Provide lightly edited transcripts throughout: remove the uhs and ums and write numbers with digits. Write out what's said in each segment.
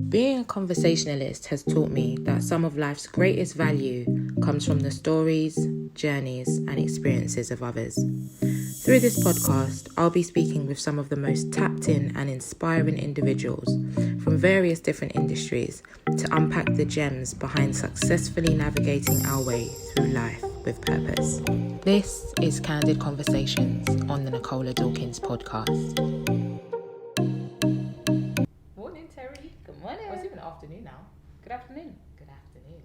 Being a conversationalist has taught me that some of life's greatest value comes from the stories, journeys, and experiences of others. Through this podcast, I'll be speaking with some of the most tapped in and inspiring individuals from various different industries to unpack the gems behind successfully navigating our way through life with purpose. This is Candid Conversations on the Nicola Dawkins podcast. Morning, Terri. Good morning. Well, it's even afternoon now. Good afternoon. Good afternoon.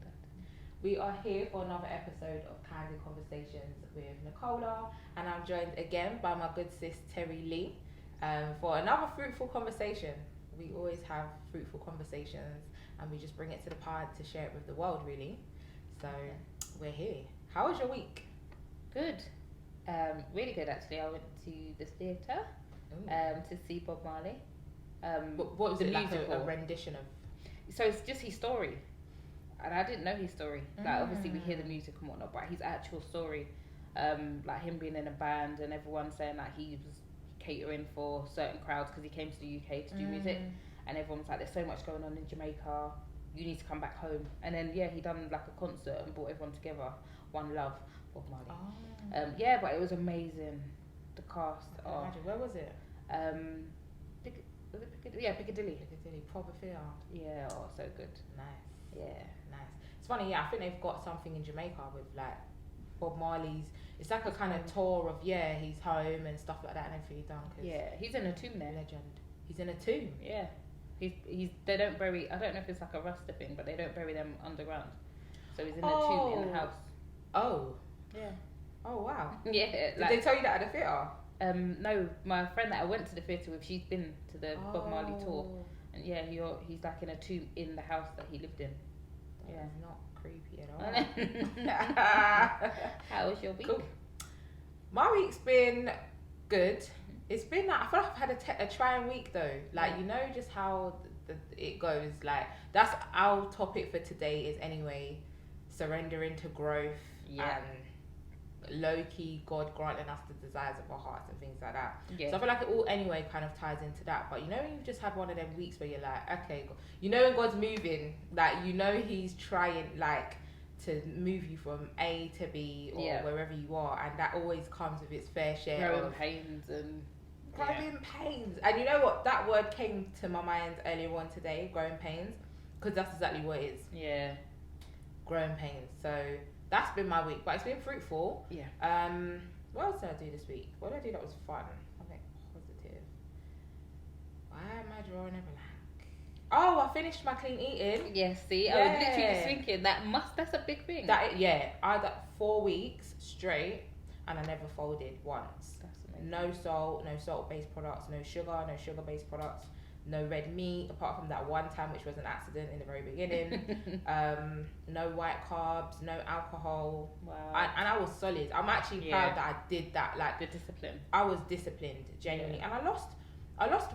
We are here for another episode of Candid Conversations with Nicola, and I'm joined again by my good sis Terri-Lee for another fruitful conversation. We always have fruitful conversations, and we just bring it to the pod to share it with the world, really. So we're here. How was your week? Good. Really good, actually. I went to the theatre to see Bob Marley. What was it, like a rendition of? So it's just his story, and I didn't know his story. Like obviously we hear the music and whatnot, but his actual story, like him being in a band and everyone saying that he was catering for certain crowds because he came to the UK to do music, and everyone was like, "There's so much going on in Jamaica. You need to come back home." And then he done like a concert and brought everyone together. One love, Bob Marley. But it was amazing. The cast. Imagine. Where was it? Was it Piccadilly? Yeah, Piccadilly. Proper theatre. Yeah, so good. Nice. Yeah. Nice. It's funny, I think they've got something in Jamaica with like Bob Marley's. It's like a kind of tour of his home and stuff like that and everything he's done. He's in a tomb there. Legend. He's in a tomb. Yeah. He's. They don't bury. I don't know if it's like a Rasta thing, but they don't bury them underground. So he's in a tomb in the house. Oh. Yeah. Oh wow. Yeah. Did they tell you that at the theatre? No, my friend that I went to the theatre with, she's been to the Bob Marley tour, and he's like in a tomb in the house that he lived in. That's not creepy at all. How was your week? Cool. My week's been good. It's been like, I feel like I've had a trying week though. Like, you know just how it goes. Like, that's our topic for today is anyway, surrendering to growth and low-key God granting us the desires of our hearts and things like that. So I feel like it all anyway kind of ties into that. But you know, you've just had one of them weeks where you're like, okay, you know when God's moving, like you know he's trying like to move you from A to B or wherever you are, and that always comes with its fair share growing pains and growing pains. And you know what, that word came to my mind earlier on today, growing pains, because that's exactly what it is. Growing pains. So that's been my week, but it's been fruitful. What else did I do this week? What did I do that was fun? Something positive. Why am I drawing a blank? Oh, I finished my clean eating. I was literally just thinking that's a big thing. I got 4 weeks straight, and I never folded once. That's amazing. No salt-based products, no sugar-based products. No red meat, apart from that one time, which was an accident in the very beginning. No white carbs, no alcohol. Wow. And I was solid. I'm actually proud that I did that. Like, the discipline. I was disciplined, genuinely. And I lost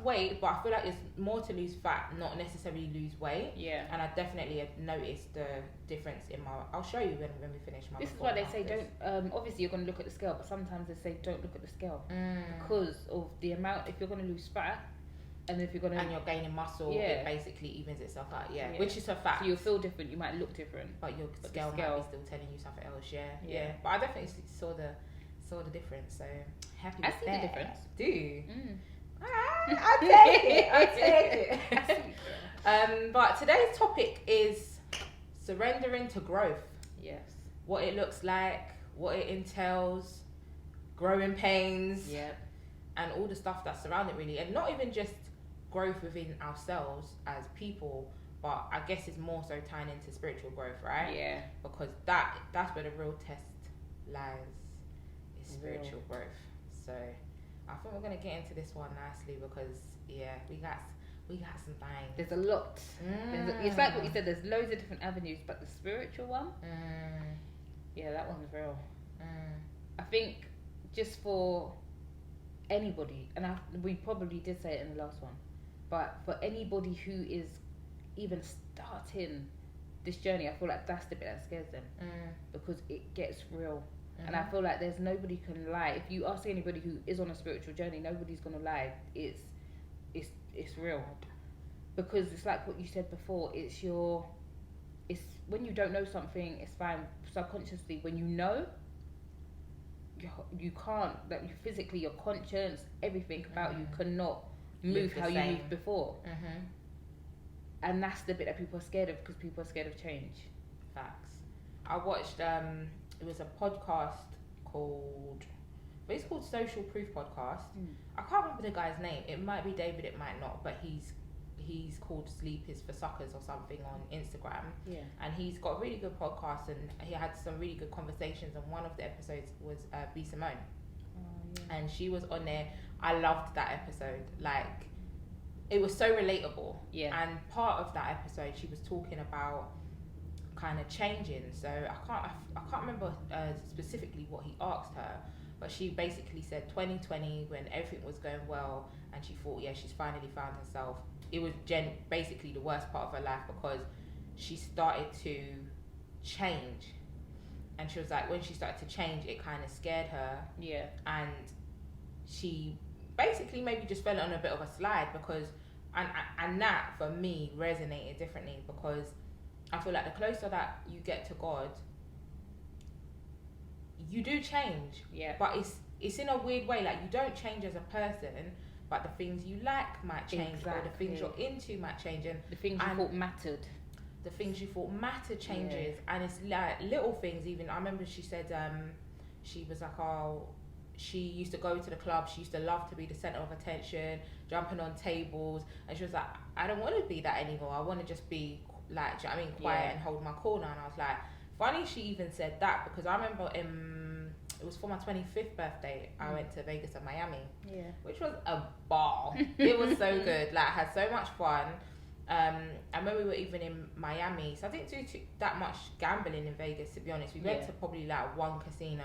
weight, but I feel like it's more to lose fat, not necessarily lose weight. And I definitely have noticed the difference in my... I'll show you when we finish my... This is why they say don't... obviously, you're going to look at the scale, but sometimes they say don't look at the scale. Because of the amount... If you're going to lose fat... And if you're you're gaining muscle, it basically evens itself out. Which is a fact. So you'll feel different. You might look different, but your scale might be still telling you something else. But I definitely saw the difference. So happy. I see the difference. Do you? I take it. But today's topic is surrendering to growth. Yes. What it looks like, what it entails, growing pains. And all the stuff that's surrounded really, and not even just growth within ourselves as people, but I guess it's more so tying into spiritual growth, right? Because that's where the real test lies, is spiritual growth. So I think we're gonna get into this one nicely because we got some things. There's a lot. It's like what you said. There's loads of different avenues, but the spiritual one, that one's real. I think just for anybody, and we probably did say it in the last one, but for anybody who is even starting this journey, I feel like that's the bit that scares them, because it gets real. And I feel like there's nobody can lie. If you ask anybody who is on a spiritual journey, nobody's gonna lie. It's real. because it's like what you said before. It's when you don't know something, it's fine. Subconsciously, when you know, you can't, like, you physically, your conscience, everything about you cannot move how you moved before. And that's the bit that people are scared of, because people are scared of change. Facts. I watched it was a podcast called, but it's called Social Proof Podcast. I can't remember the guy's name. It might be David, it might not, but he's called Sleep is for Suckers or something on Instagram. Yeah. And he's got a really good podcast, and he had some really good conversations, and one of the episodes was B. Simone. And she was on there. I loved that episode. Like, it was so relatable. Yeah. And part of that episode, she was talking about kind of changing. So I can't remember specifically what he asked her, but she basically said 2020, when everything was going well, and she thought, yeah, she's finally found herself. It was basically the worst part of her life, because she started to change. And she was like, when she started to change, it kind of scared her. Yeah. And she basically maybe just fell on a bit of a slide, because, and that for me resonated differently, because I feel like the closer that you get to God, you do change. Yeah. But it's in a weird way. Like, you don't change as a person, but the things you like might change, or the things you're into might change, and the things you thought mattered. The things you thought mattered changes, and it's like little things. Even I remember she said, she was like, oh, she used to go to the club. She used to love to be the center of attention, jumping on tables, and she was like, I don't want to be that anymore. I want to just be like, do you know what I mean, quiet and hold my corner. And I was like, funny she even said that, because I remember it was for my 25th birthday. I went to Vegas and Miami, which was a ball. It was so good. Like, I had so much fun. And when we were even in Miami, so I didn't do that much gambling in Vegas, to be honest. We went to probably like one casino,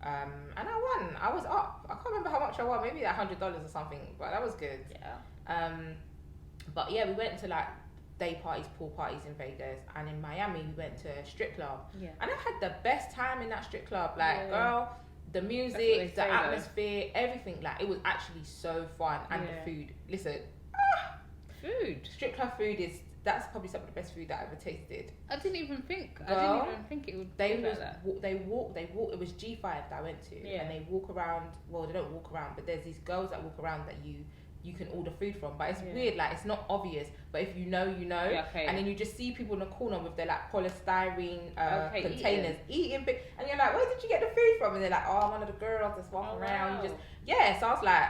and I won. I was up. I can't remember how much I won. Maybe like $100 or something, but that was good. Yeah. But yeah, we went to like day parties, pool parties in Vegas, and in Miami we went to a strip club. Yeah. And I had the best time in that strip club. Like, girl, the music, the atmosphere, everything. Like, it was actually so fun, and the food. Listen, food. Strip club food that's probably some of the best food that I ever tasted. I didn't even think it would. They walk. It was G5 that I went to, and they walk around. Well, they don't walk around, but there's these girls that walk around that you can order food from. But it's weird, like, it's not obvious, but if you know, you know. And then you just see people in the corner with their like polystyrene containers eating big, and you're like, where did you get the food from? And they're like, oh, one of the girls that's walking around. Wow. You just so I was like,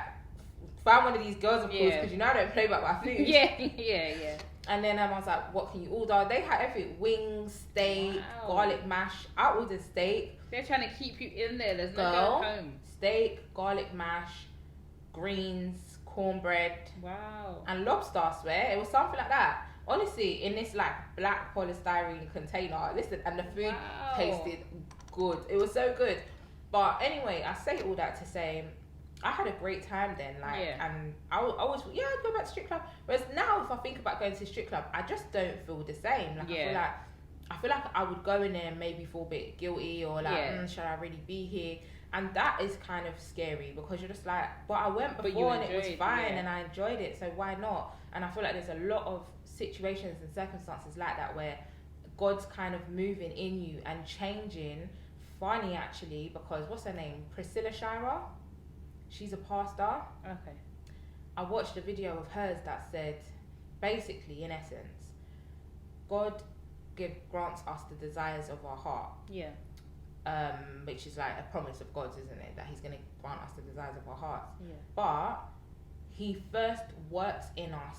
found one of these girls, of course, because you know I don't play about my food. Yeah. And then I was like, what can you order? They had everything: wings, steak, garlic mash. I ordered steak. They're trying to keep you in there. There's no going home. Steak, garlic mash, greens, cornbread. Wow. And lobster, I swear. It was something like that. Honestly, in this like black polystyrene container. Listen, and the food tasted good. It was so good. But anyway, I say all that to say, I had a great time then, and I was I'd go back to strip club. Whereas now, if I think about going to strip club, I just don't feel the same. Like, I feel like I would go in there and maybe feel a bit guilty, or like, should I really be here? And that is kind of scary, because you're just like, but I went before and it was fine, and I enjoyed it, so why not? And I feel like there's a lot of situations and circumstances like that where God's kind of moving in you and changing. Funny actually, because what's her name? Priscilla Shira. She's a pastor. Okay. I watched a video of hers that said, basically, in essence, God grants us the desires of our heart. Yeah. Which is like a promise of God's, isn't it? That He's going to grant us the desires of our hearts. Yeah. But He first works in us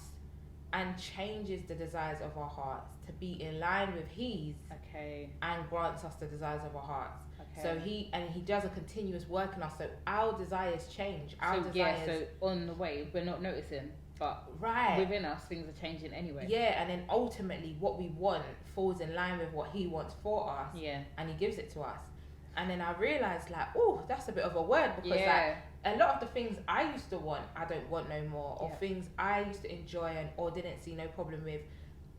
and changes the desires of our hearts to be in line with His. Okay. And grants us the desires of our hearts. Okay. So He does a continuous work in us. So our desires change. So on the way, we're not noticing, but within us, things are changing anyway. Yeah, and then ultimately, what we want falls in line with what He wants for us. Yeah. And He gives it to us. And then I realised, like, oh, that's a bit of a word, because like a lot of the things I used to want, I don't want no more, or things I used to enjoy or didn't see no problem with,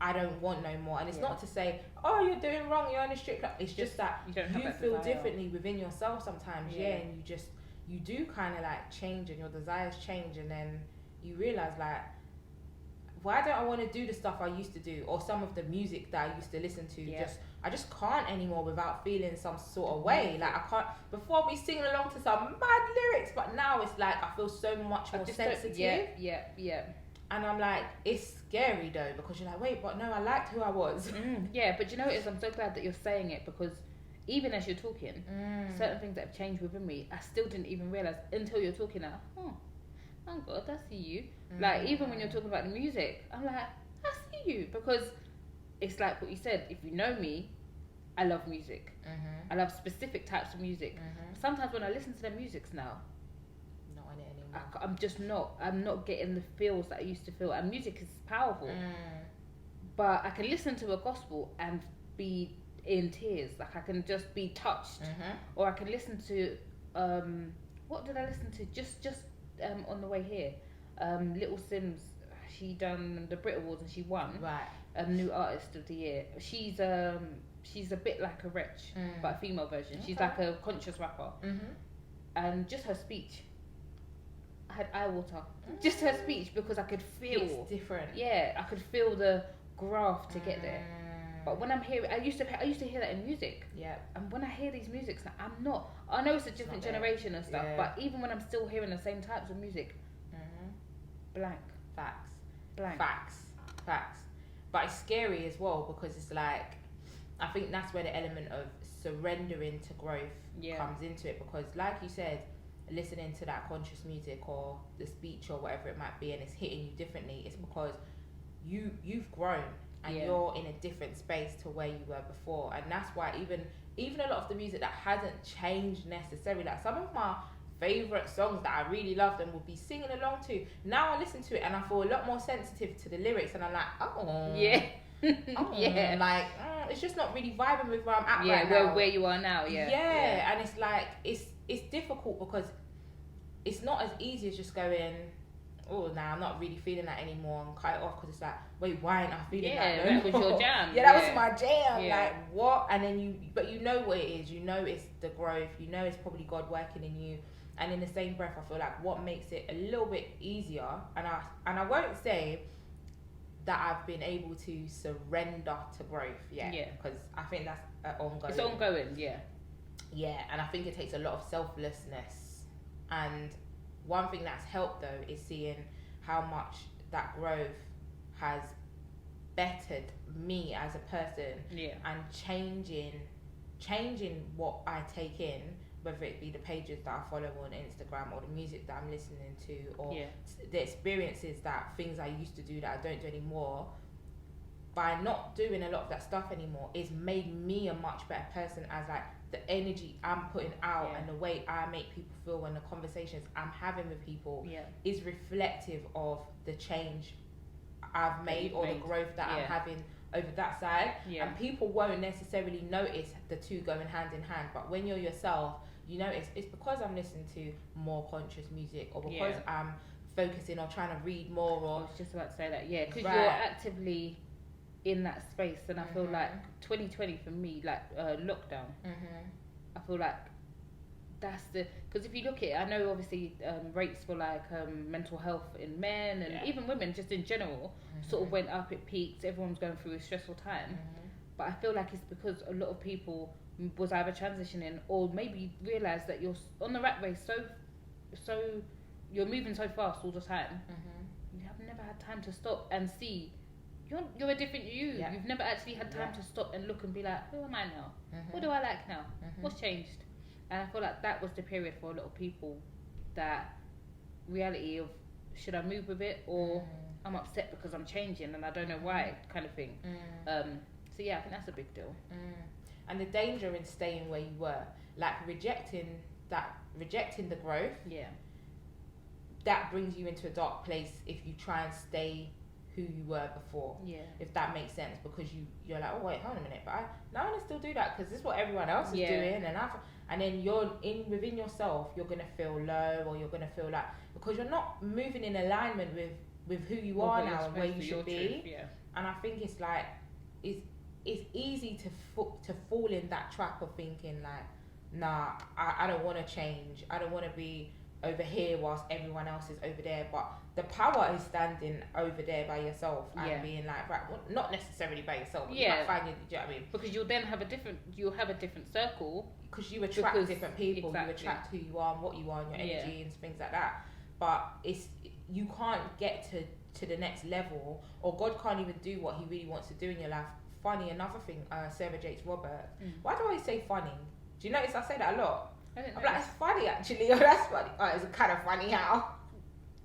I don't want no more. And it's not to say, oh, you're doing wrong, you're in a strict club. It's just that you feel differently within yourself sometimes, and you do kind of like change, and your desires change, and then you realise, like, why don't I want to do the stuff I used to do, or some of the music that I used to listen to? I just can't anymore without feeling some sort of way. Like I can't. Before I'd be singing along to some mad lyrics, but now it's like I feel so much more sensitive. Yeah. And I'm like, it's scary though, because you're like, wait, but no, I liked who I was. Yeah, but you know what it is? I'm so glad that you're saying it, because even as you're talking, certain things that have changed within me, I still didn't even realise until you're talking now. Oh God, I see you. Like, even when you're talking about the music, I'm like, I see you. Because it's like what you said, if you know me, I love music. I love specific types of music. Sometimes when I listen to the musics now, not in it anymore. I'm not getting the feels that I used to feel. And music is powerful. But I can listen to a gospel and be in tears. Like, I can just be touched. Or I can listen to, what did I listen to? Just on the way here, Little Sims, she done the Brit Awards and she won. Right. New Artist of the Year. She's a bit like a Wretch, but a female version. She's like a conscious rapper. And just her speech, I had eye water. Just her speech, because I could feel it's different. Yeah, I could feel the graft to get there. But when I'm hearing, I used to hear that in music. Yeah. And when I hear these musics now, I know it's a different generation and stuff, but even when I'm still hearing the same types of music, blank. Facts. But it's scary as well, because it's like, I think that's where the element of surrendering to growth comes into it, because like you said, listening to that conscious music or the speech or whatever it might be, and it's hitting you differently, it's because you've grown. And you're in a different space to where you were before, and that's why even a lot of the music that hasn't changed necessarily, like some of my favorite songs that I really loved and would be singing along to, now I listen to it and I feel a lot more sensitive to the lyrics, and I'm like, like it's just not really vibing with where I'm at right now. where you are now. And it's like it's difficult, because it's not as easy as just going, oh, nah, I'm not really feeling that anymore, and cut it off, because it's like, wait, why ain't I feeling that? That was your jam. That was my jam. Like, what? And then you know what it is. You know it's the growth. You know it's probably God working in you. And in the same breath, I feel like what makes it a little bit easier, and I won't say that I've been able to surrender to growth yet, because I think that's ongoing. It's ongoing, and I think it takes a lot of selflessness. And one thing that's helped though is seeing how much that growth has bettered me as a person, and changing what I take in, whether it be the pages that I follow on Instagram, or the music that I'm listening to, or the experiences, things I used to do that I don't do anymore. By not doing a lot of that stuff anymore, it's made me a much better person, as like the energy I'm putting out and the way I make people feel, and the conversations I'm having with people is reflective of the change I've made, or the growth that I'm having over that side. And people won't necessarily notice the two going hand in hand, but when you're yourself, you notice it's because I'm listening to more conscious music, or because I'm focusing or trying to read more, or I was just about to say that, because you're actively in that space. And I feel like 2020 for me, like lockdown, I feel like that's because if you look at it, I know obviously rates for like mental health in men and even women just in general sort of went up, it peaked, everyone's going through a stressful time, but I feel like it's because a lot of people was either transitioning, or maybe realised that you're on the rat race, so you're moving so fast all the time, you have never had time to stop and see you're a different you. You've never actually had time to stop and look and be like, who am I now? What do I like now? What's changed? And I feel like that was the period for a lot of people, that reality of, should I move with it, or I'm upset because I'm changing and I don't know why, kind of thing. So I think that's a big deal. And the danger in staying where you were, like rejecting the growth, that brings you into a dark place if you try and stay who you were before, if that makes sense, because you're like, oh wait, hold on a minute, but now I want to still do that because this is what everyone else is doing, and then you're within yourself, you're gonna feel low, or you're gonna feel like, because you're not moving in alignment with who you are now and where you should be. And I think it's like it's easy to fall in that trap of thinking like, nah, I don't want to change, I don't want to be over here whilst everyone else is over there. But the power is standing over there by yourself and being like, right, well, not necessarily by yourself, but you might find it, do you know what I mean? Because you'll then have a different circle. Because you attract different people, you attract who you are and what you are and your energy and things like that. But you can't get to the next level, or God can't even do what he really wants to do in your life. Funny, another thing, Sarah Jakes Robert. Why do I say funny? Do you notice I say that a lot? I'm like, it's funny actually. Oh, that's funny. Oh, it's kind of funny how.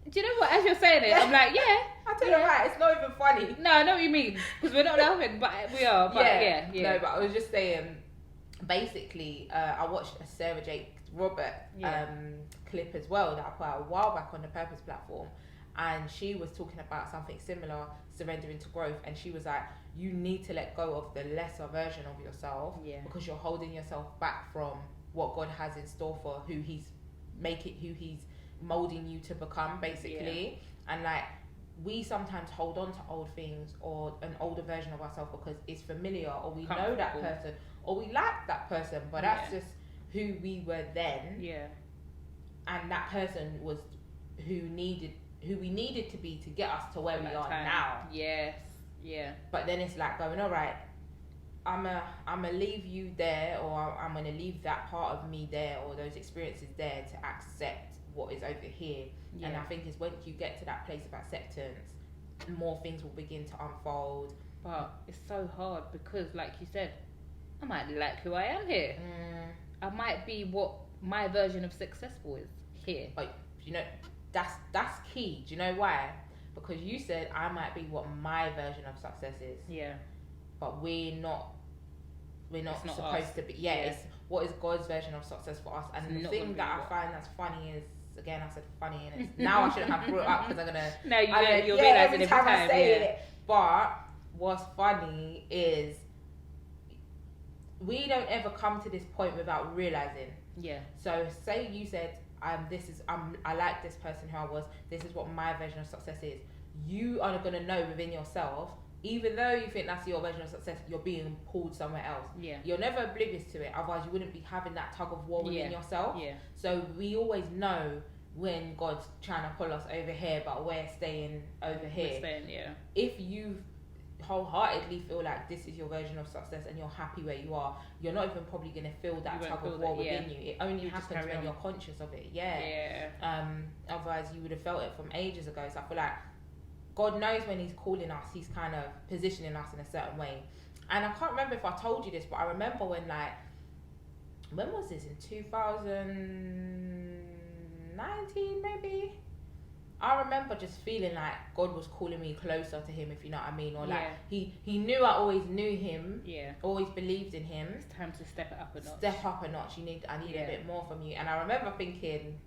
Do you know what? As you're saying it, I'm like, yeah. I tell you right, it's not even funny. No, I know what you mean. Because we're not laughing, but we are. But yeah. No, but I was just saying, basically, I watched a Sarah Jakes Robert clip as well that I put out a while back on the Purpose platform. And she was talking about something similar, surrendering to growth. And she was like, you need to let go of the lesser version of yourself because you're holding yourself back from what God has in store for who he's molding you to become, basically. And like, we sometimes hold on to old things or an older version of ourselves because it's familiar, or we know that person, or we like that person, but that's just who we were then. And that person was who we needed to be to get us to where we are now. But then it's like going, all right, I'm gonna leave you there, or I'm gonna leave that part of me there, or those experiences there, to accept what is over here. And I think it's once you get to that place of acceptance, more things will begin to unfold. But it's so hard because, like you said, I might like who I am here. I might be what my version of successful is here. But you know, that's key. Do you know why? Because you said I might be what my version of success is. But we're not supposed us. to be. It's what is God's version of success for us. And the thing that I find that's funny is, again, I said funny, and it's, now I shouldn't have brought it up because I'm gonna. No, you'll realise every time I say it. But what's funny is we don't ever come to this point without realizing. So say you said, I like this person who I was. This is what my version of success is. You are gonna know within yourself. Even though you think that's your version of success, you're being pulled somewhere else. You're never oblivious to it, otherwise you wouldn't be having that tug of war within yourself. So we always know when God's trying to pull us over here, but we're staying over here. If you wholeheartedly feel like this is your version of success and you're happy where you are, you're not even probably going to feel that tug of war within you. It only happens when you're conscious of it. Otherwise you would have felt it from ages ago. So I feel like God knows when he's calling us, he's kind of positioning us in a certain way. And I can't remember if I told you this, but I remember when was this, in 2019 maybe? I remember just feeling like God was calling me closer to him, if you know what I mean. Or like he knew I always knew him, always believed in him. It's time to step it up a notch. I need a bit more from you. And I remember thinking,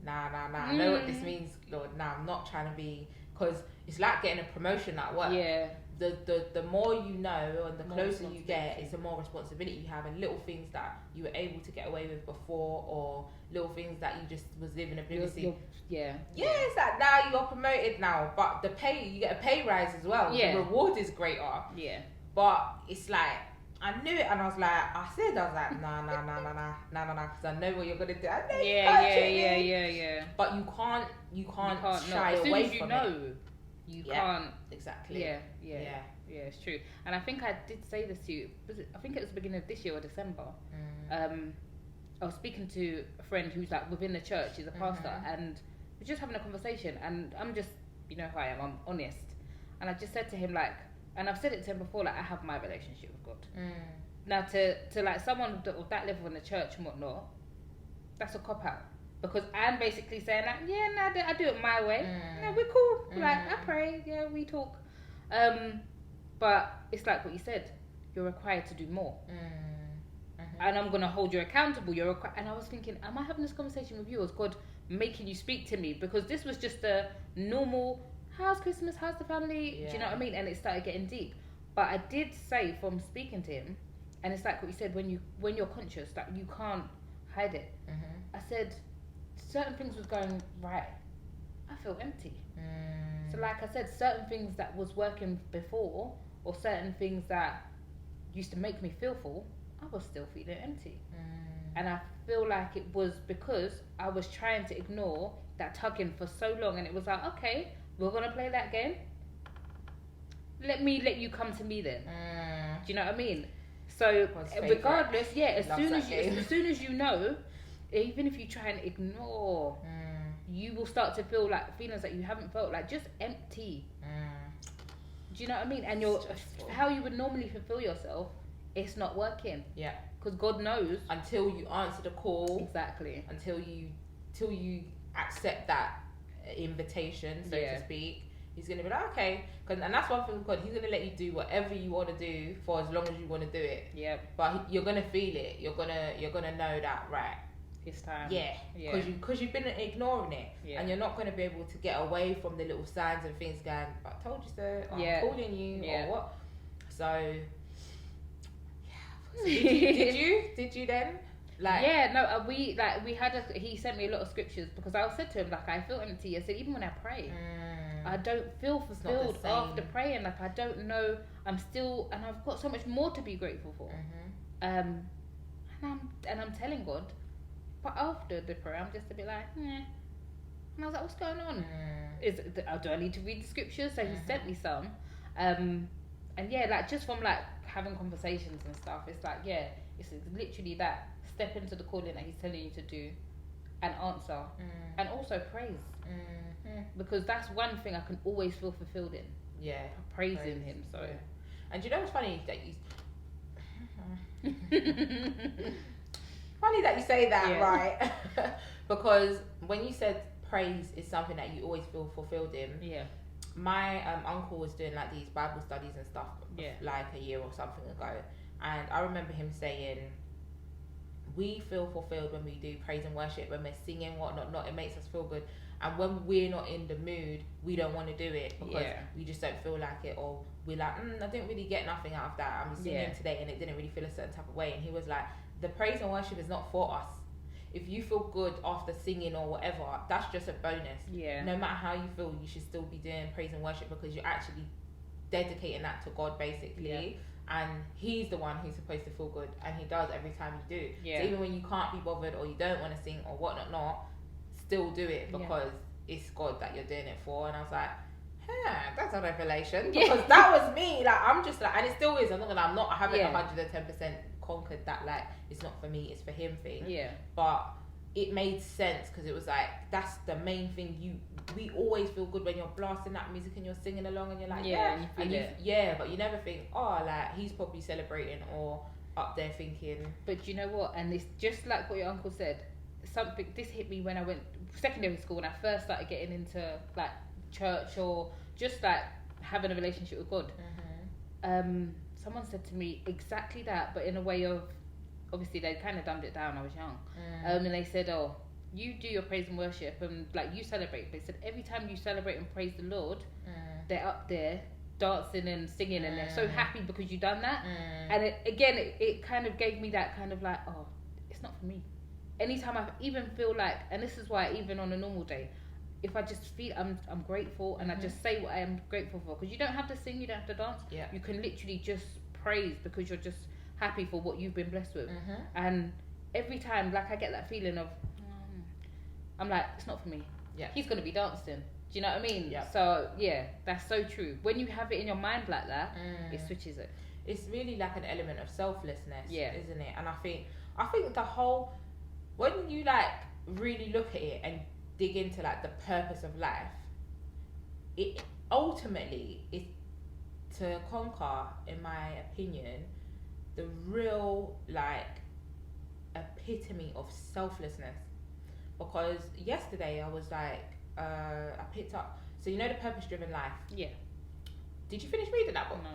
nah, I know what this means, Lord. I'm not trying to be, because it's like getting a promotion at work. The more you know and the closer you get, it's the more responsibility you have, and little things that you were able to get away with before, or little things that you just was living obliviously. It's like now you're promoted now, but the pay, you get a pay rise as well. The reward is greater. But it's like, I knew it, and I was like, nah, because I know what you're gonna do. I know But you can't shy away from it. You can't. Exactly. Yeah, it's true. And I think I did say this to you. I think it was the beginning of this year or December. I was speaking to a friend who's like within the church. He's a pastor, and we're just having a conversation. And I'm just, you know who I am. I'm honest. And I just said to him, like, and I've said it to him before, like, I have my relationship with God. Now to like someone of that level in the church and whatnot, that's a cop out. Because I'm basically saying like, I do it my way. We're cool. Like, I pray. We talk. But it's like what you said. You're required to do more. And I'm gonna hold you accountable. And I was thinking, am I having this conversation with you, or is God making you speak to me? Because this was just a normal, how's Christmas? How's the family? Do you know what I mean? And it started getting deep. But I did say from speaking to him, and it's like what you said, when you're conscious, that you can't hide it. I said, certain things was going right, I feel empty. So like I said, certain things that was working before, or certain things that used to make me feel full, I was still feeling empty. And I feel like it was because I was trying to ignore that tugging for so long, and it was like, okay, we're gonna play that game. Let you come to me then. Do you know what I mean? So regardless, as soon as you know, even if you try and ignore, you will start to feel like feelings that you haven't felt, like just empty. Do you know what I mean? And how you would normally fulfill yourself, it's not working. Yeah. Because God knows. Until you answer the call. Exactly. Until you accept that invitation, so to speak. He's going to be like, okay. And that's one thing with God. He's going to let you do whatever you want to do for as long as you want to do it. Yeah. But you're going to feel it. You're going to know that, right? It's time. Yeah. Because you've been ignoring it. Yeah. And you're not going to be able to get away from the little signs and things going, I told you so. Or I'm calling you. Or what. So, so did you then? He sent me a lot of scriptures because I said to him, like, I feel empty. I said, even when I pray, I don't feel fulfilled after praying. Like, I don't know, and I've got so much more to be grateful for. And I'm telling God, but after the prayer, I'm just a bit like, And I was like, what's going on? Do I need to read the scriptures? So he sent me some, and just from like having conversations and stuff, it's like, it's literally that. Step into the calling that he's telling you to do and answer and also praise, because that's one thing I can always feel fulfilled in, praising him. So and do you know what's funny that funny that you say that, right? Because when you said praise is something that you always feel fulfilled in, my uncle was doing like these Bible studies and stuff like a year or something ago, and I remember him saying, we feel fulfilled when we do praise and worship, when we're singing, whatnot, it makes us feel good. And when we're not in the mood, we don't want to do it because we just don't feel like it, or we're like, I didn't really get nothing out of that. I'm singing today and it didn't really feel a certain type of way. And he was like, the praise and worship is not for us. If you feel good after singing or whatever, that's just a bonus. No matter how you feel, you should still be doing praise and worship because you're actually dedicating that to God, basically. And he's the one who's supposed to feel good, and he does every time you do. So even when you can't be bothered or you don't want to sing or whatnot, still do it because it's God that you're doing it for. And I was like, that's a revelation, because that was me. Like, I'm just like, and it still is. I haven't 110% conquered that, like, it's not for me, it's for him thing. But it made sense because it was like, that's the main thing. We always feel good when you're blasting that music and you're singing along and you're like, but you never think, like, he's probably celebrating or up there thinking. But you know what? And it's just like what your uncle said. This hit me when I went secondary school, when I first started getting into like church or just like having a relationship with God. Someone said to me exactly that, but in a way of, obviously they kind of dumbed it down. I was young, and they said, you do your praise and worship and like you celebrate. They said every time you celebrate and praise the Lord, they're up there dancing and singing and they're so happy because you done that. And it kind of gave me that kind of like, it's not for me. Anytime I even feel like, and this is why even on a normal day, if I just feel I'm grateful and I just say what I am grateful for, because you don't have to sing, you don't have to dance. You can literally just praise because you're just happy for what you've been blessed with. And every time, like, I get that feeling of, I'm like, it's not for me. He's going to be dancing. Do you know what I mean? So, that's so true. When you have it in your mind like that, it switches it. It's really like an element of selflessness, isn't it? And I think the whole, when you, like, really look at it and dig into, like, the purpose of life, it ultimately is to conquer, in my opinion, the real, like, epitome of selflessness. Because yesterday I was like, I picked up, so you know The Purpose-Driven Life? Did you finish reading that book? No.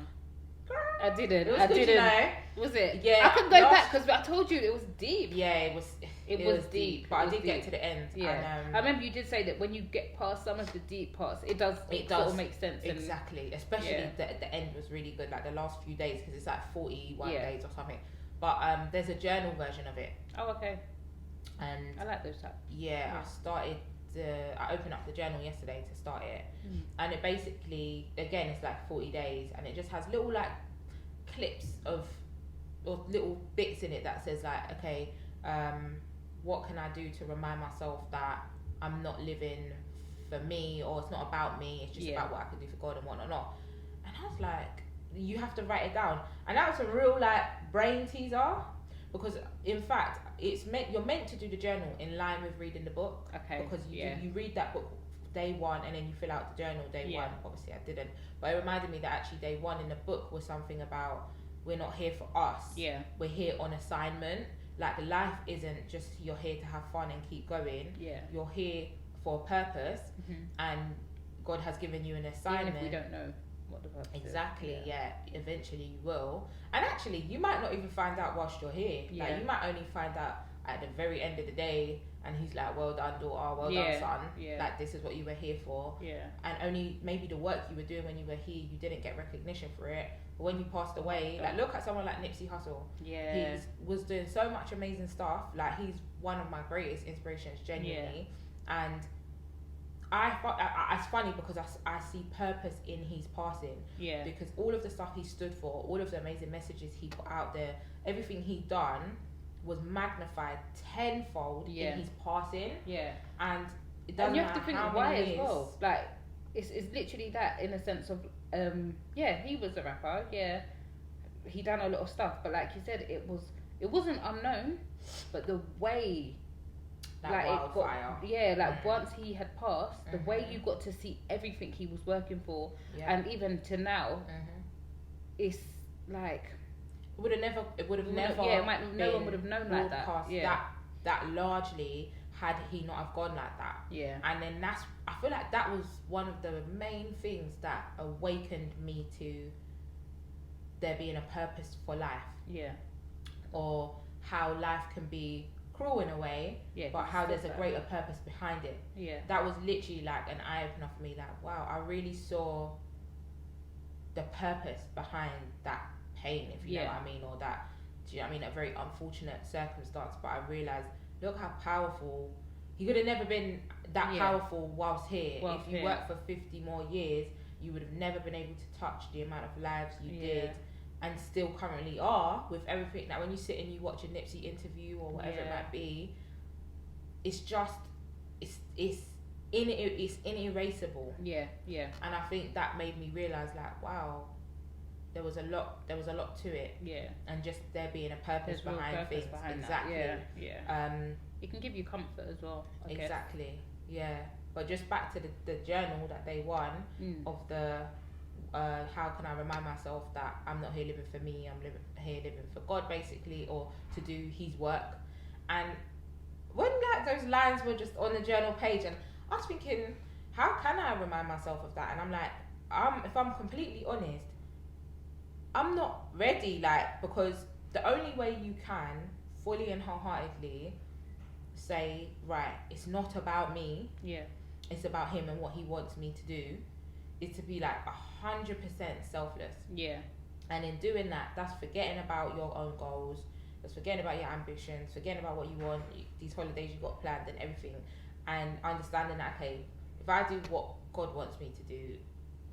I didn't. It was good, you know? Was it? Yeah. I could go back because I told you it was deep. Yeah, it was deep. But I did get to the end. Yeah. And, I remember you did say that when you get past some of the deep parts, it does sort of make sense. Exactly. Especially the end was really good, like the last few days, because it's like 41 days or something. But there's a journal version of it. Oh, okay. And I like those types. I opened up the journal yesterday to start it, and it basically, again, it's like 40 days, and it just has little like clips of, or little bits in it that says like, okay, What can I do to remind myself that I'm not living for me, or it's not about me, it's just about what I can do for God and whatnot. And I was like, you have to write it down. And that was a real like brain teaser, because in fact you're meant to do the journal in line with reading the book. Okay. Because you read that book day one and then you fill out the journal day one. Obviously I didn't, but it reminded me that actually day one in the book was something about we're not here for us. Yeah. We're here on assignment. Like life isn't just you're here to have fun and keep going. Yeah. You're here for a purpose, and God has given you an assignment. Even if we don't know what the purpose exactly is. Yeah. Eventually you will. And actually you might not even find out whilst you're here. Like you might only find out at the very end of the day, and he's like, well done daughter, well done son, like this is what you were here for. And only maybe the work you were doing when you were here, you didn't get recognition for it, but when you passed away, like look at someone like Nipsey Hussle. He was doing so much amazing stuff. Like he's one of my greatest inspirations, genuinely. And it's funny because I see purpose in his passing. Because all of the stuff he stood for, all of the amazing messages he put out there, everything he done was magnified tenfold in his passing. And it doesn't and you have to matter think how why many as years. well. Like it's literally that, in a sense of he was a rapper. He done a lot of stuff, but like you said, it wasn't unknown, but the way that like wildfire. it got once he had passed, the way you got to see everything he was working for, and even to now, it's like it would have never no one would have known like that. That largely had he not have gone like that. And then I feel like that was one of the main things that awakened me to there being a purpose for life. Or how life can be cruel in a way, but how there's a greater purpose behind it. That was literally like an eye opener for me. Like, wow, I really saw the purpose behind that pain, if you know what I mean, or that, do you know what I mean, a very unfortunate circumstance. But I realised, look how powerful he could have never been that powerful whilst here. If you worked for 50 more years, you would have never been able to touch the amount of lives you did, and still currently are, with everything. Like when you sit and you watch a Nipsey interview or whatever it might be, it's just it's inerasable. And I think that made me realise, like, wow, there was a lot to it. And just there being a purpose behind things. Exactly. That. It can give you comfort as well, I exactly guess. But just back to the journal that day one of the how can I remind myself that I'm not here living for me, I'm here living for God, basically, or to do his work. And when like those lines were just on the journal page, and I was thinking, how can I remind myself of that? And I'm like, if I'm completely honest, I'm not ready, like, because the only way you can fully and wholeheartedly say, right, it's not about me, it's about him and what he wants me to do, is to be like 100% selfless. And in doing that, that's forgetting about your own goals, that's forgetting about your ambitions, forgetting about what you want, these holidays you got planned and everything, and understanding that, okay, if I do what God wants me to do,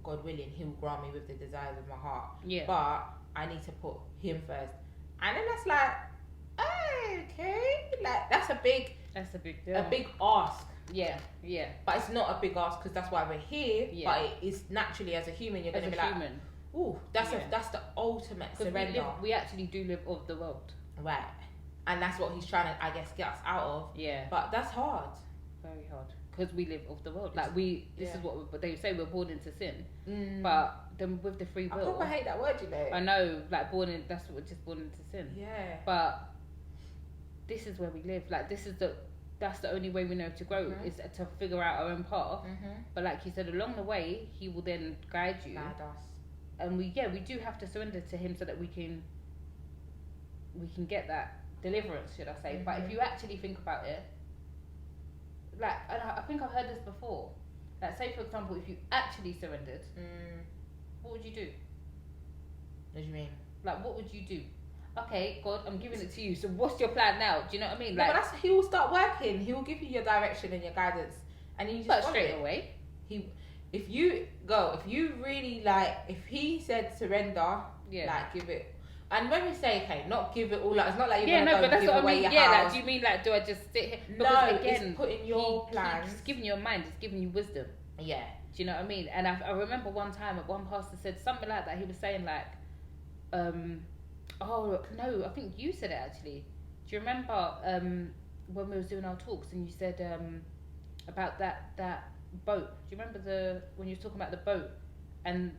God willing, he'll grant me with the desires of my heart. But I need to put him first. And then that's like, okay, like that's a big deal. A big ask. But it's not a big ask because that's why we're here. But it is naturally, as a human, you're gonna be like, ooh, that's the ultimate surrender. We actually do live of the world, right? And that's what he's trying to, I guess, get us out of. But that's hard. Very hard. Because we live of the world. Like this is what they say, we're born into sin. But then with the free will, I probably hate that word, you know. I know, like that's what we're just born into sin. But this is where we live. Like that's the only way we know to grow, is to figure out our own path. But like you said, along the way, he will then guide you. Guide us. And we do have to surrender to him so that we can get that deliverance, should I say. But if you actually think about it, like, and I think I've heard this before, like, say for example, if you actually surrendered, what would you do? What do you mean? Like, what would you do? Okay, God, I'm giving it to you, so what's your plan now? Do you know what I mean? Like, but he will start working, he will give you your direction and your guidance, and you just straight away. If you really, like, if he said surrender, like, give it, And when we say, okay, not give it all up, it's not like you're Yeah, gonna no, go but that's give what I away mean. your Yeah, like, house. do you mean like, do I just sit here? No, Because again, it's putting your plans. He's giving you a mind. He's giving you wisdom. Yeah. Do you know what I mean? And I remember one time, one pastor said something like that. He was saying like, oh no, I think you said it actually. Do you remember when we was doing our talks and you said about that boat? Do you remember when you were talking about the boat? And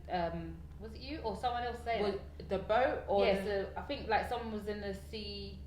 was it you or someone else saying the boat? Or yeah, so I think like someone was in the sea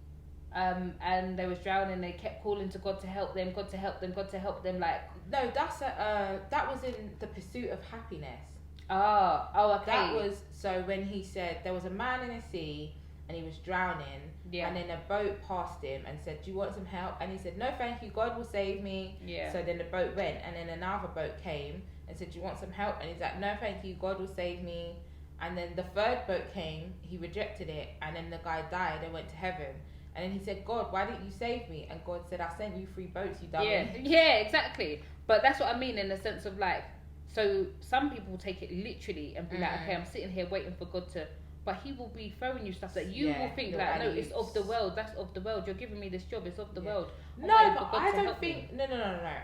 and they was drowning. They kept calling to God to help them, God to help them, God to help them. Like no, that was in The Pursuit of Happiness. Oh, okay. That was so when he said there was a man in the sea and he was drowning. Yeah. And then a boat passed him and said, "Do you want some help?" And he said, "No, thank you. God will save me." Yeah. So then the boat went, and then another boat came and said, "Do you want some help?" And he's like, "No, thank you. God will save me." And then the third boat came. He rejected it, and then the guy died and went to heaven. And then he said, "God, why didn't you save me?" And God said, "I sent you 3 boats, you dummy." Yeah, exactly. But that's what I mean in the sense of like, so some people take it literally and be like, okay, I'm sitting here waiting for God to. But he will be throwing you stuff that you will think like, no, it's of the world. That's of the world. You're giving me this job. It's of the world. No, but I don't think. No.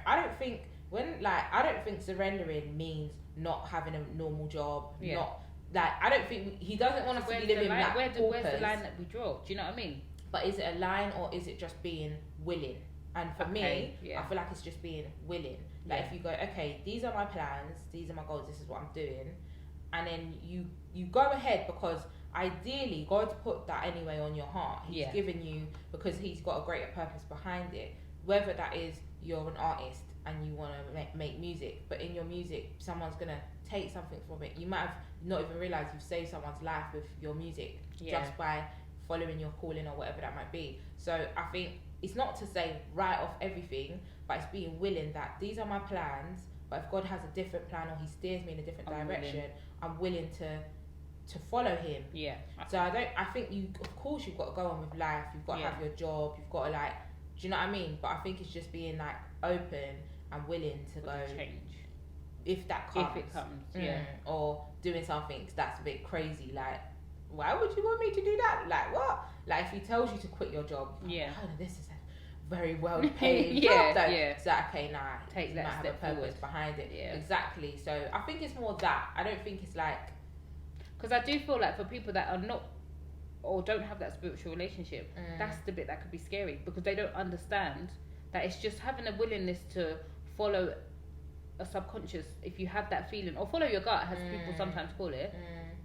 I don't think I don't think surrendering means not having a normal job. Yeah. Not like I don't think he doesn't want us to be living like where's the line that we draw? Do you know what I mean? But is it a line or is it just being willing? And for me, I feel like it's just being willing. Like if you go, okay, these are my plans, these are my goals, this is what I'm doing, and then you go ahead because ideally God's put that anyway on your heart. He's given you because he's got a greater purpose behind it. Whether that is you're an artist and you want to make music, but in your music someone's gonna take something from it. You might have not even realized you've saved someone's life with your music just by following your calling or whatever that might be. So I think it's not to say write off everything, but it's being willing that these are my plans, but if God has a different plan or he steers me in a different direction, I'm willing to follow him. Yeah. So I think of course you've got to go on with life, you've got to have your job, you've got to like, do you know what I mean? But I think it's just being like open and willing to go change. If that comes. If it comes, Or doing something that's a bit crazy, like, why would you want me to do that? Like, what? Like, if he tells you to quit your job, oh, this is a very well paid job. So, okay, nah, take that might step have a purpose forward behind it. Yeah. Exactly. So, I think it's more that. I don't think it's like... Because I do feel like for people that are not or don't have that spiritual relationship, that's the bit that could be scary because they don't understand that it's just having a willingness to follow a subconscious. If you have that feeling, or follow your gut, as people sometimes call it,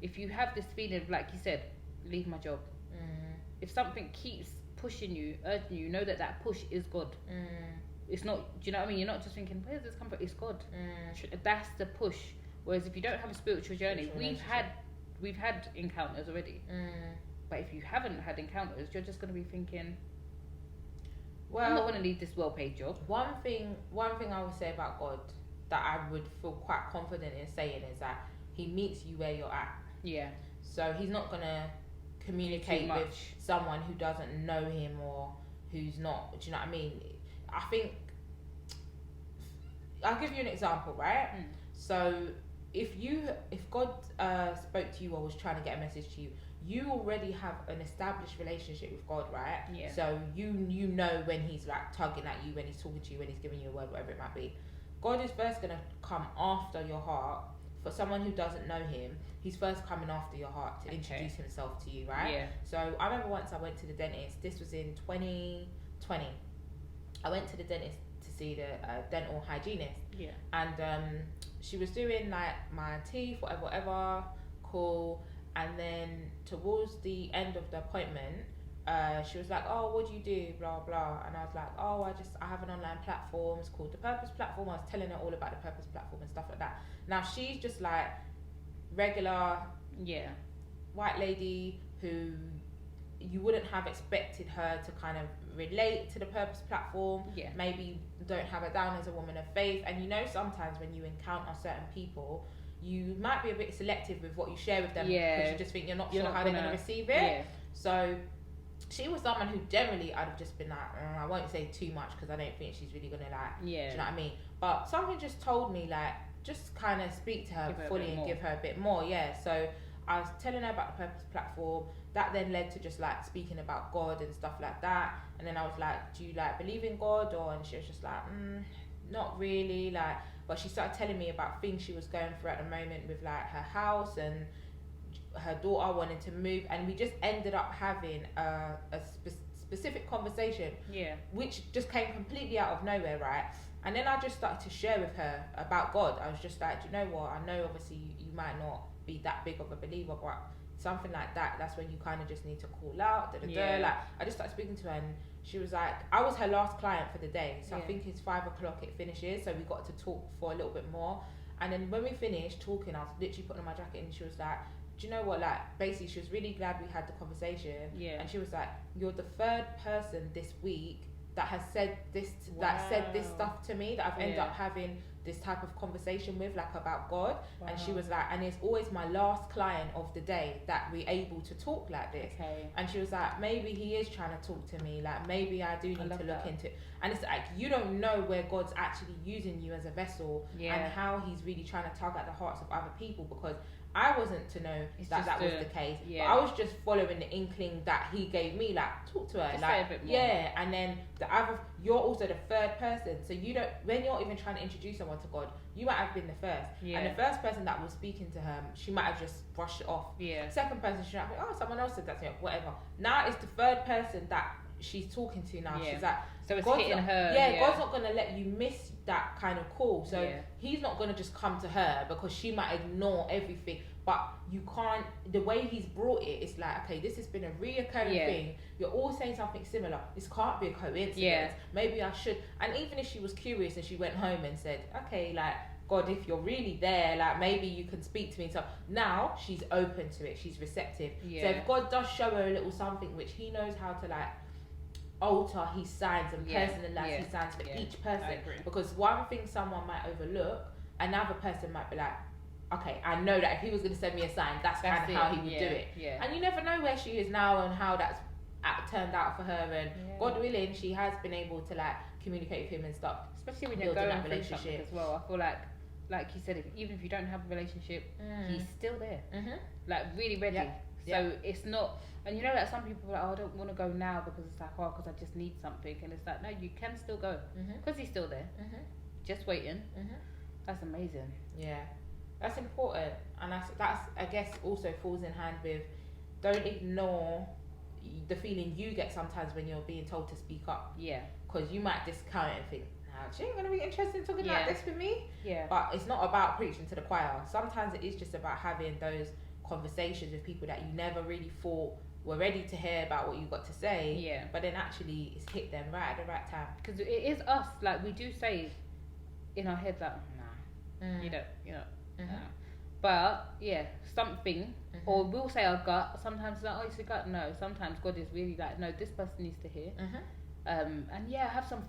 if you have this feeling of, like you said, leave my job, if something keeps pushing you, urging you, know that push is God. It's not, do you know what I mean? You're not just thinking, where's this come from? It's God. That's the push. Whereas if you don't have a spiritual journey, we've had encounters already. But if you haven't had encounters, you're just going to be thinking, well, I'm not going to leave this well-paid job. One thing I would say about God that I would feel quite confident in saying is that he meets you where you're at. Yeah. So he's not going to communicate with someone who doesn't know him or who's not, do you know what I mean? I think, I'll give you an example, right? So if God spoke to you or was trying to get a message to you, you already have an established relationship with God, right? Yeah. So you know when he's like tugging at you, when he's talking to you, when he's giving you a word, whatever it might be. God is first going to come after your heart. For someone who doesn't know him, he's first coming after your heart to introduce himself to you, right? Yeah. So I remember once I went to the dentist. This was in 2020. I went to the dentist to see the dental hygienist. Yeah. And she was doing like my teeth, whatever, cool. And then towards the end of the appointment, she was like, "Oh, what do you do? Blah blah." And I was like, "Oh, I have an online platform. It's called the Purpose Platform." I was telling her all about the Purpose Platform and stuff like that. Now she's just like regular, white lady who you wouldn't have expected her to kind of relate to the Purpose Platform. Yeah. Maybe don't have her down as a woman of faith. And you know, sometimes when you encounter certain people, you might be a bit selective with what you share with them because you just think you're not sure how they're going to receive it. Yeah. So she was someone who generally I'd have just been like, I won't say too much because I don't think she's really going to like, do you know what I mean? But something just told me like, just kind of speak to her fully and give her a bit more. Yeah. So I was telling her about the Purpose platform. That then led to just like speaking about God and stuff like that. And then I was like, do you like believe in God? And she was just like, not really. Like, but she started telling me about things she was going through at the moment with like her house and her daughter wanting to move. And we just ended up having a specific conversation, which just came completely out of nowhere, right? And then I just started to share with her about God. I was just like, do you know what? I know obviously you might not be that big of a believer, but something like that, that's when you kind of just need to call out. Like, I just started speaking to her, and she was like, I was her last client for the day. So I think it's 5 o'clock it finishes. So we got to talk for a little bit more. And then when we finished talking, I was literally putting on my jacket, and she was like, do you know what? Like, basically, she was really glad we had the conversation. And she was like, you're the third person this week that has said this, that said this stuff to me, that I've ended up having this type of conversation with, like, about God. And she was like, and it's always my last client of the day that we're able to talk like this. And she was like, maybe he is trying to talk to me, like maybe I do need to look into it. And it's like, you don't know where God's actually using you as a vessel, and how he's really trying to tug at the hearts of other people, because I wasn't to know that was the case. But I was just following the inkling that he gave me, like, talk to her, just like, say a bit more. and then the other, you're also the third person, so you don't, when you're even trying to introduce someone to God, you might have been the first, and the first person that was speaking to her, she might have just brushed it off. Second person, she might be, oh, someone else said that to me, whatever. Now it's the third person that she's talking to now. She's like, so it's God's hitting not, her. God's not gonna let you miss that kind of call. So he's not gonna just come to her, because she might ignore everything. But you can't, the way he's brought it, it's like, okay, this has been a reoccurring thing. You're all saying something similar. This can't be a coincidence. Maybe I should. And even if she was curious and she went home and said, okay, like, God, if you're really there, like, maybe you can speak to me. So now she's open to it. She's receptive. So if God does show her a little something, which he knows how to, like, alter his signs and personalize his signs for each person. Because one thing someone might overlook, another person might be like, okay, I know that if he was going to send me a sign, that's kind of how he would do it. And you never know where she is now and how that's turned out for her. And God willing, she has been able to, like, communicate with him and stuff. Especially when you're going through something as well. I feel like you said, even if you don't have a relationship, he's still there. Like, really ready. So it's not, and you know that some people are like, oh, I don't want to go now because it's like, oh, because I just need something. And it's like, no, you can still go, because he's still there, just waiting. That's amazing. That's important, and that's I guess also falls in hand with, don't ignore the feeling you get sometimes when you're being told to speak up. Because you might discount it and think, nah, she ain't gonna be interested in talking like this with me. But it's not about preaching to the choir. Sometimes it is just about having those conversations with people that you never really thought were ready to hear about what you got to say. But then actually it's hit them right at the right time. Because it is us, like, we do say in our head, like, nah, you know. But something, or we'll say our gut. Sometimes it's like, oh, it's a gut. No, sometimes God is really like, no, this person needs to hear. And have some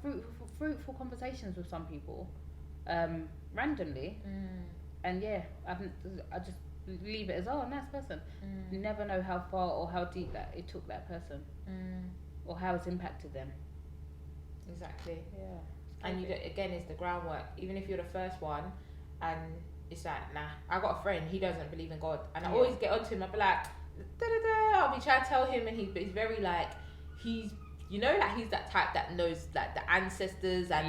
fruitful conversations with some people, randomly. And I just leave it as, oh, nice person. You never know how far or how deep that it took that person, or how it's impacted them. Exactly. And you again, it's the groundwork. Even if you're the first one, and it's like, nah, I got a friend, he doesn't believe in God, and I always get onto him. I'll be like, I'll be trying to tell him, and he's very like, he's, you know, like, he's that type that knows, like, the ancestors, and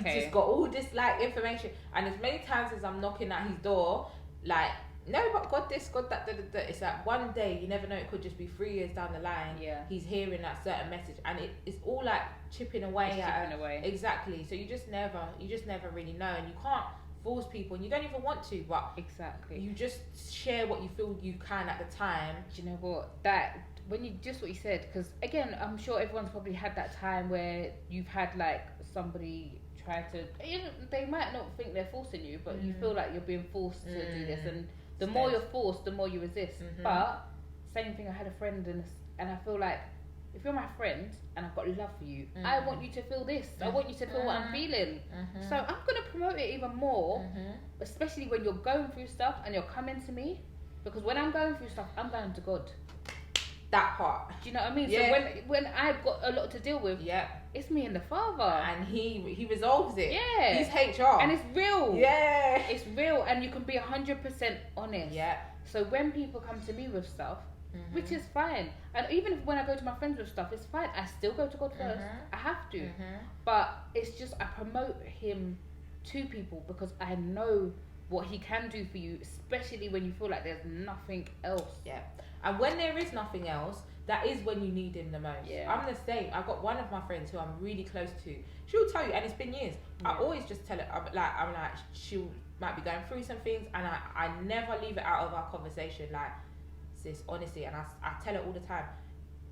he's just got all this, like, information. And as many times as I'm knocking at his door, like, no, but God this, God that, it's like, one day, you never know, it could just be 3 years down the line, he's hearing that certain message, and it's all like chipping away. Exactly. So you just never really know, and you can't force people, and you don't even want to, but you just share what you feel you can at the time. Do you know what, that when you just what you said, because again, I'm sure everyone's probably had that time where you've had, like, somebody try to, they might not think they're forcing you, but you feel like you're being forced to do this, and the more you're forced, the more you resist. But same thing, I had a friend, and I feel like, if you're my friend and I've got love for you, I want you to feel this. I want you to feel what I'm feeling. So I'm going to promote it even more, especially when you're going through stuff and you're coming to me. Because when I'm going through stuff, I'm going to God. That part. Do you know what I mean? So when I've got a lot to deal with, it's me and the Father. And he resolves it. He's HR. And it's real. It's real, and you can be 100% honest. So when people come to me with stuff, which is fine, and even if when I go to my friends with stuff, it's fine. I still go to God first. I have to, but it's just I promote Him to people because I know what He can do for you, especially when you feel like there's nothing else. Yeah, and when there is nothing else, that is when you need Him the most. Yeah. I'm the same. I've got one of my friends who I'm really close to. She'll tell you, and it's been years. I always just tell her, I'm like, she might be going through some things, and I never leave it out of our conversation. Like, sis, honestly, and I tell her all the time,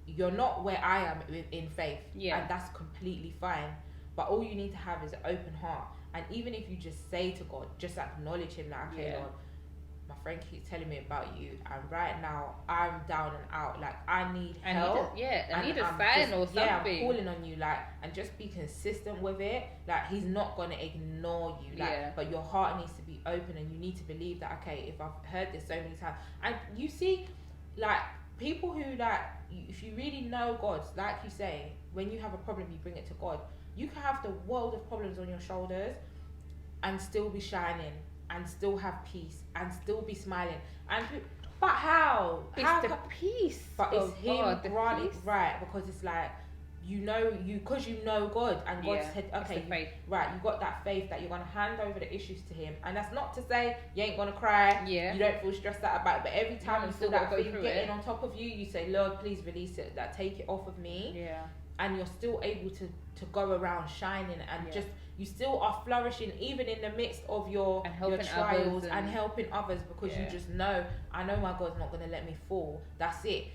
you're not where I am in faith, and that's completely fine. But all you need to have is an open heart, and even if you just say to God, just acknowledge Him, like, okay, Lord, my friend keeps telling me about you, and right now I'm down and out. Like, I need help. I need a sign or something. Yeah, I'm calling on you, like, and just be consistent with it. Like, He's not gonna ignore you. Like, but your heart needs to be open, and you need to believe that. Okay, if I've heard this so many times, and you see, like, people who, like, if you really know God, like you say, when you have a problem, you bring it to God. You can have the world of problems on your shoulders, and still be shining, and still have peace, and still be smiling. But how? It's the peace. But it's Him granted, right? Because it's like, because you know God, and God said, okay, right, you got that faith that you're gonna hand over the issues to Him, and that's not to say you ain't gonna cry. You don't feel stressed out about it, but every time you feel that thing getting on top of you, you say, Lord, please release it. Like, take it off of me. And you're still able to go around shining, and just, you still are flourishing even in the midst of your trials and helping others, because you just know, I know my God's not going to let me fall. That's it.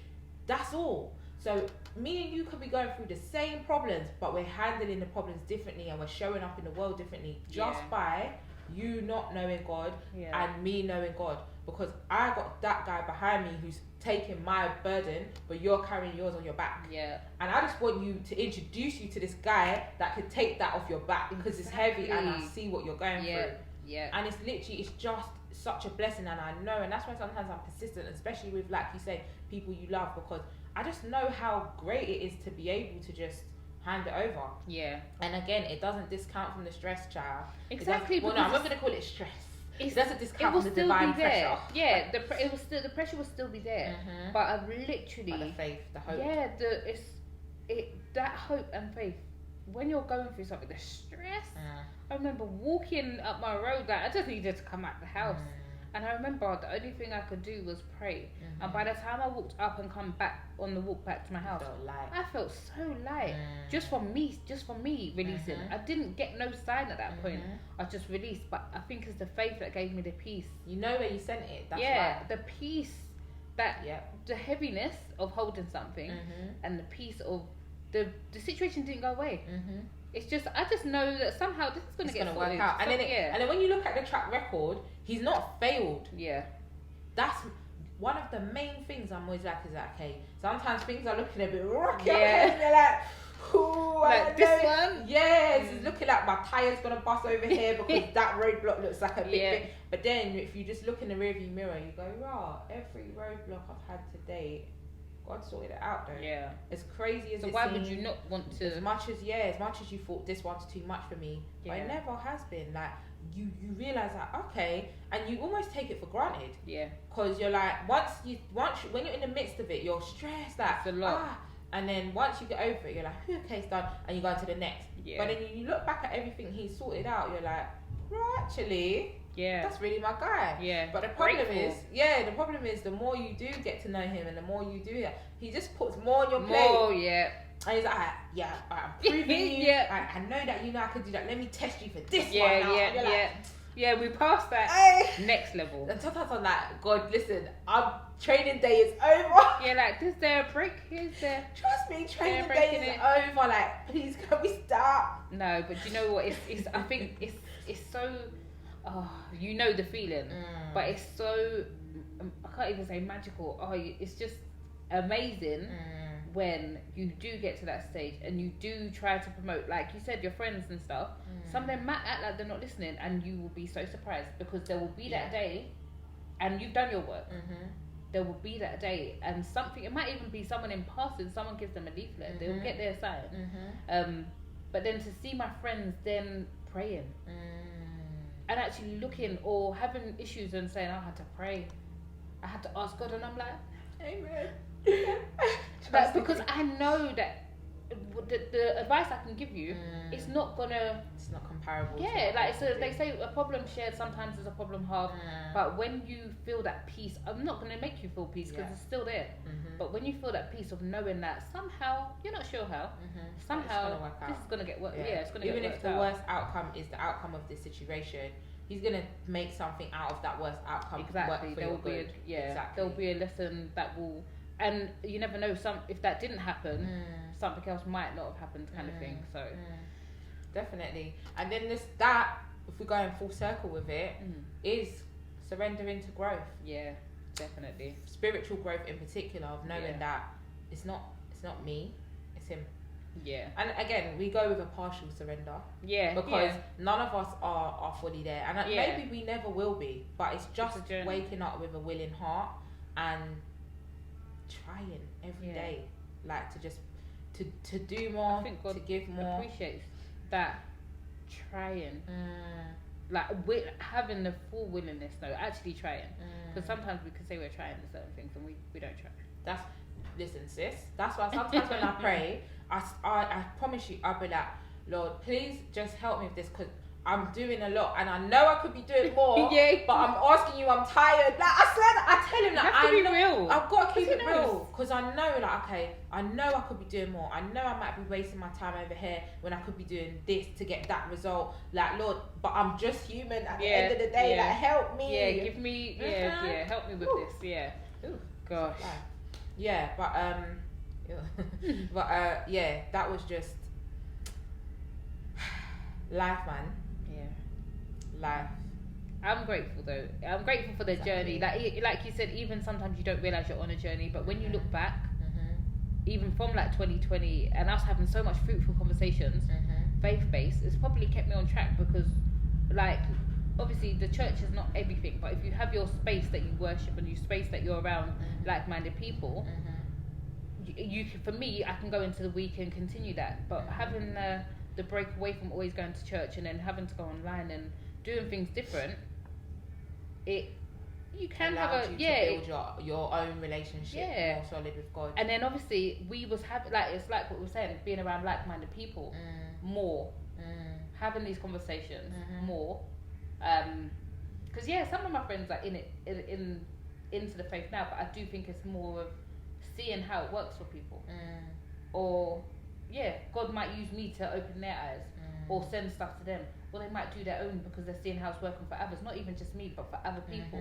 That's all. So me and you could be going through the same problems, but we're handling the problems differently, and we're showing up in the world differently, just by you not knowing God and me knowing God. Because I got that guy behind me who's taking my burden, but you're carrying yours on your back. And I just want you to introduce you to this guy that could take that off your back, because it's heavy, and I see what you're going through. And it's literally, it's just such a blessing, and I know, and that's why sometimes I'm persistent, especially with, like you say, people you love, because I just know how great it is to be able to just hand it over. And again, it doesn't discount from the stress, child. Exactly. Well, no, I'm not going to call it stress. It doesn't discount from the divine pressure. The pressure will still be there. But I've literally, but the faith, the hope. That hope and faith. When you're going through something, the stress. I remember walking up my road, like, I just needed to come out the house. And I remember the only thing I could do was pray. And by the time I walked up and come back on the walk back to my house, I felt so light. Just for me releasing. I didn't get no sign at that point. I just released. But I think it's the faith that gave me the peace. You know where you sent it. That's right. The peace, that the heaviness of holding something, and the peace of the situation didn't go away. It's just, I just know that somehow this is going to work out. And then when you look at the track record, he's not failed. That's one of the main things I'm always like, is that, okay, sometimes things are looking a bit rocky. And you're like, ooh, like this one? It's looking like my tire's going to bust over here because that roadblock looks like a big thing. But then if you just look in the rearview mirror, you go, rah, every roadblock I've had today, God sorted it out though. As crazy as so it why seems, would you not want to? As much as you thought this one's too much for me, but it never has been. Like, you realise that, okay, and you almost take it for granted. Because you're like, when you're in the midst of it, you're stressed. Like, it's a lot. And then once you get over it, you're like, okay, it's done, and you go on to the next. But then you look back at everything he's sorted out, you're like, well, actually, that's really my guy. But the problem is the more you do get to know him, and the more you do it, he just puts more on your plate. And he's like, I'm proving you. I know that you know I could do that. Let me test you for this one. We passed that next level. And sometimes I'm like, God, listen, our training day is over. Like, is there a break? Trust me, training day is over. Like, please, can we start? No, but you know what? It's I think it's so. Oh, you know the feeling, but it's so. I can't even say magical. It's just amazing. When you do get to that stage and you do try to promote, like you said, your friends and stuff, some of them might act like they're not listening, and you will be so surprised, because there will be that day, and you've done your work. There will be that day, and something, it might even be someone in passing, someone gives them a leaflet, they'll get their sign. But then to see my friends then praying and actually looking, or having issues and saying, I had to pray. I had to ask God, and I'm like, Amen. But because I know that the advice I can give you, it's not gonna. It's not comparable. Yeah, like they say, a problem shared sometimes is a problem halved. But when you feel that peace, I'm not gonna make you feel peace because it's still there. But when you feel that peace of knowing that somehow you're not sure how, somehow this is gonna get worked. Yeah, it's gonna even get if the worst outcome is the outcome of this situation. He's gonna make something out of that worst outcome. Exactly. There will be there'll be a lesson that will, and you never know. If that didn't happen, something else might not have happened, kind of thing. So definitely. And then if we go in full circle with it, is surrendering to growth. Yeah, definitely. Spiritual growth in particular, of knowing that it's not me, it's him. Yeah. And again, we go with a partial surrender. Yeah. Because none of us are fully there. And maybe we never will be. But it's just waking up with a willing heart and trying every day. Like to just to do more, I think God to give more. Appreciates that trying. Like having the full willingness, actually trying. Because sometimes we can say we're trying to certain things and we don't try. Listen, sis. That's why sometimes when I pray, I promise you, I'll be like, Lord, please just help me with this because I'm doing a lot and I know I could be doing more. But I'm asking you, I'm tired. Like I swear, I tell him that be real. I've got to keep it real because I know, like, okay, I know I could be doing more. I know I might be wasting my time over here when I could be doing this to get that result. Like, Lord, but I'm just human at the end of the day. Like, help me. Yeah, give me. Yeah, help me with this. Yeah. Ooh, gosh. Yeah, but that was just life, man. Yeah, life. I'm grateful though. I'm grateful for the journey. Like you said, even sometimes you don't realize you're on a journey, but when you look back, even from like 2020, and us having so much fruitful conversations, faith-based, it's probably kept me on track because, like, obviously the church is not everything, but if you have your space that you worship and your space that you're around like-minded people, you can, for me, I can go into the week and continue that. But having the break away from always going to church and then having to go online and doing things different, you can have to build your own relationship more solid with God. And then obviously we was having, like, it's like what we were saying, being around like-minded people more, having these conversations more. Because some of my friends are into the faith now, but I do think it's more of seeing how it works for people, or God might use me to open their eyes, or send stuff to them, or they might do their own because they're seeing how it's working for others, not even just me, but for other people,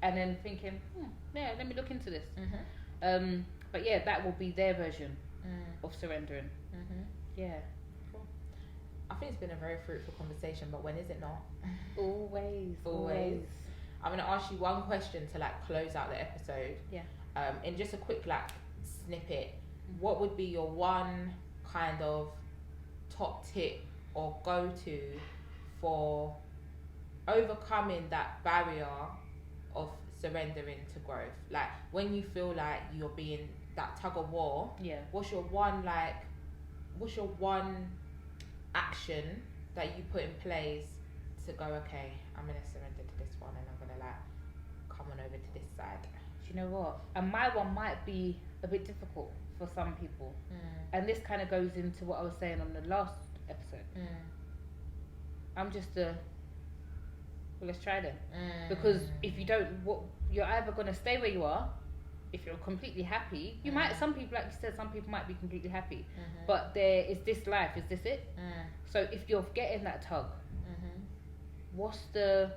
and then thinking, let me look into this. But that will be their version of surrendering. I think it's been a very fruitful conversation, but when is it not? Always. I'm going to ask you one question to like close out the episode. In just a quick like snippet, what would be your one kind of top tip or go-to for overcoming that barrier of surrendering to growth? Like when you feel like you're being that tug of war, what's your one action that you put in place to go, okay, I'm gonna surrender to this one and I'm gonna like come on over to this side? Do you know what? And my one might be a bit difficult for some people, and this kind of goes into what I was saying on the last episode. I'm just let's try then, because if you don't, you're either gonna stay where you are. If you're completely happy, you might. Some people, like you said, some people might be completely happy, but there is this life. Is this it? So if you're getting that tug, what's the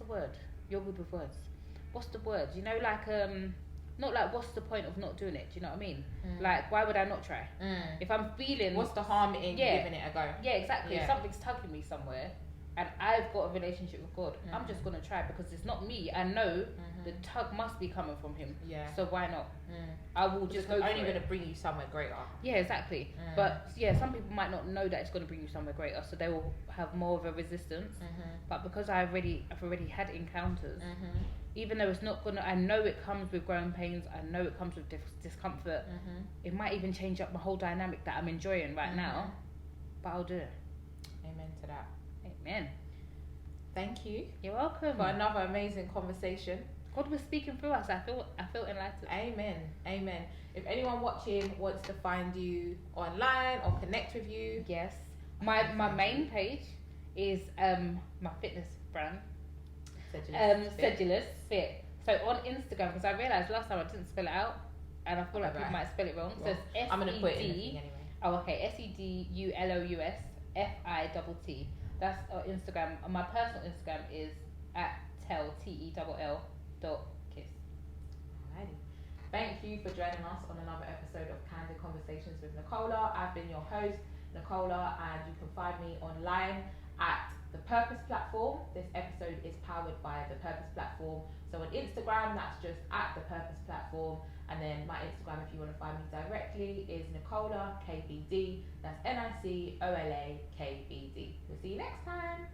word? You're good with words. What's the word? You know, like not like what's the point of not doing it? Do you know what I mean? Like, why would I not try? If I'm feeling, what's the harm in giving it a go? Yeah, exactly. If something's tugging me somewhere, and I've got a relationship with God, I'm just gonna try because it's not me. I know the tug must be coming from Him. So why not? I will just go. It's only going to bring you somewhere greater. Yeah, exactly. But some people might not know that it's going to bring you somewhere greater, so they will have more of a resistance. But because I've already had encounters, even though it's not gonna, I know it comes with growing pains. I know it comes with discomfort. It might even change up my whole dynamic that I'm enjoying right now. But I'll do it. Amen to that. Amen. Thank you You're welcome. for another amazing conversation. God was speaking through us. I feel enlightened. Amen. If anyone watching wants to find you online or connect with you, Yes. My main page is my fitness brand. Sedulous Fit. So on Instagram, because I realised last time I didn't spell it out, and I feel like people might spell it wrong. So it's I'm gonna put it in the thing anyway. Oh, okay. SEDULOUSFITT. That's on Instagram. My personal Instagram is at TELL.kiss. Alrighty. Thank you for joining us on another episode of Candid Conversations with Nicola. I've been your host, Nicola, and you can find me online at The Purpose Platform. This episode is powered by The Purpose Platform. So on Instagram, that's just at The Purpose Platform. And then my Instagram, if you want to find me directly, is Nicola KBD. That's NICOLA KBD. We'll see you next time.